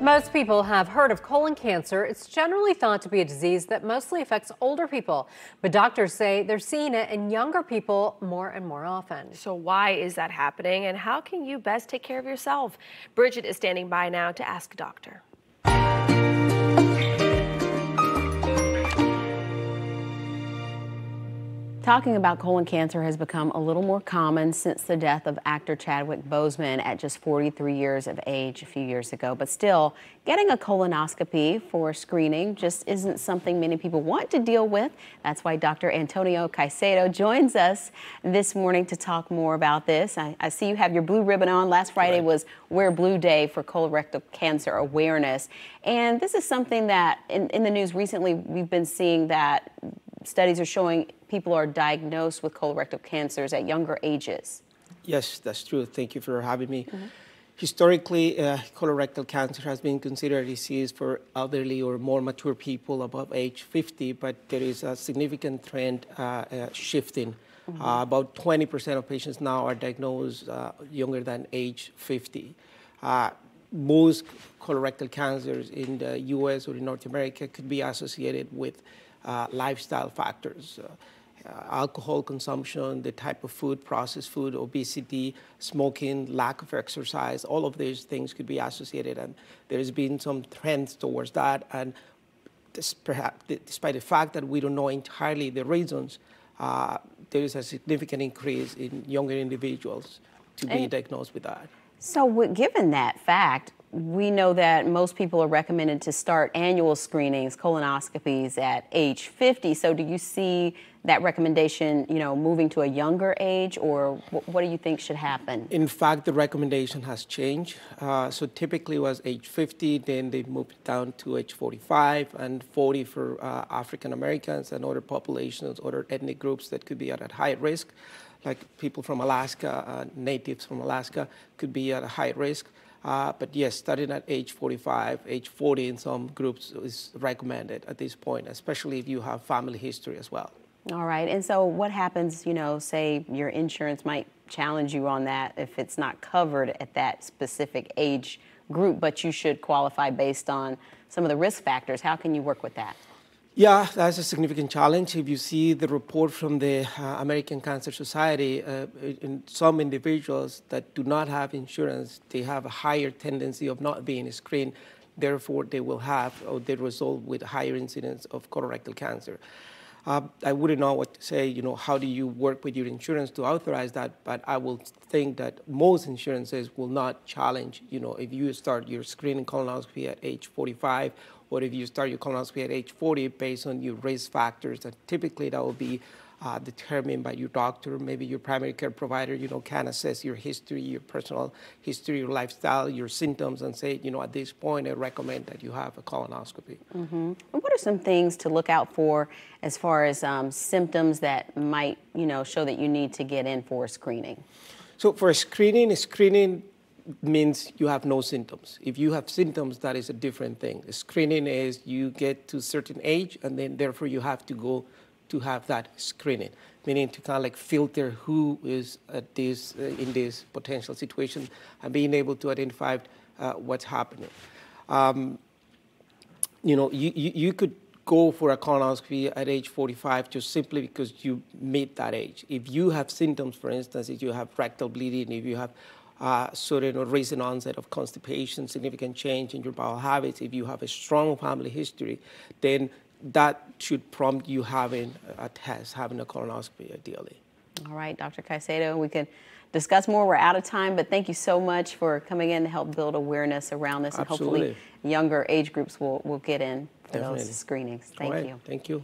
Most people have heard of colon cancer. It's generally thought to be a disease that mostly affects older people, but doctors say they're seeing it in younger people more and more often. So why is that happening, and how can you best take care of yourself? Bridget is standing by now to ask a doctor. Talking about colon cancer has become a little more common since the death of actor Chadwick Boseman at just 43 years of age a few years ago. But still, getting a colonoscopy for screening just isn't something many people want to deal with. That's why Dr. Antonio Caicedo joins us this morning to talk more about this. I see you have your blue ribbon on. Last Friday was Wear Blue Day for colorectal cancer awareness. And this is something that in the news recently, we've been seeing that studies are showing people are diagnosed with colorectal cancers at younger ages. Yes, that's true. Thank you for having me. Historically, colorectal cancer has been considered a disease for elderly or more mature people above age 50, but there is a significant trend shifting. About 20% of patients now are diagnosed younger than age 50. Most colorectal cancers in the US or in North America could be associated with lifestyle factors. Alcohol consumption, the type of food, processed food, obesity, smoking, lack of exercise, all of these things could be associated, and there's been some trends towards that. And perhaps, despite the fact that we don't know entirely the reasons, there is a significant increase in younger individuals to be diagnosed with that. So given that fact, we know that most people are recommended to start annual screenings, colonoscopies at age 50. So do you see that recommendation, moving to a younger age, or what do you think should happen? In fact, the recommendation has changed. So typically it was age 50, then they moved down to age 45 and 40 for African Americans and other populations, other ethnic groups that could be at high risk, like people from Alaska, natives from Alaska could be at a high risk. But yes, starting at age 45, age 40 in some groups is recommended at this point, especially if you have family history as well. All right. And so what happens, say your insurance might challenge you on that if it's not covered at that specific age group, but you should qualify based on some of the risk factors. How can you work with that? Yeah, that's a significant challenge. If you see the report from the American Cancer Society, in some individuals that do not have insurance, they have a higher tendency of not being screened. Therefore, they will have, or they result with higher incidence of colorectal cancer. I wouldn't know what to say, how do you work with your insurance to authorize that, but I will think that most insurances will not challenge, if you start your screening colonoscopy at age 45, or if you start your colonoscopy at age 40 based on your risk factors, and typically that will be determined by your doctor, maybe your primary care provider, can assess your history, your personal history, your lifestyle, your symptoms, and say, at this point, I recommend that you have a colonoscopy. And what are some things to look out for as far as symptoms that might, show that you need to get in for screening? So for screening means you have no symptoms. If you have symptoms, that is a different thing. Screening is you get to a certain age, and then therefore you have to go to have that screening, meaning to kind of like filter who is at this in this potential situation and being able to identify what's happening. You could go for a colonoscopy at age 45 just simply because you meet that age. If you have symptoms, for instance, if you have rectal bleeding, if you have sudden or recent onset of constipation, significant change in your bowel habits, if you have a strong family history, then that should prompt you having a test, having a colonoscopy ideally. All right, Dr. Caicedo, we could discuss more. We're out of time, but thank you so much for coming in to help build awareness around this. Absolutely. And hopefully younger age groups will get in for Definitely. those screenings. Thank you. Thank you.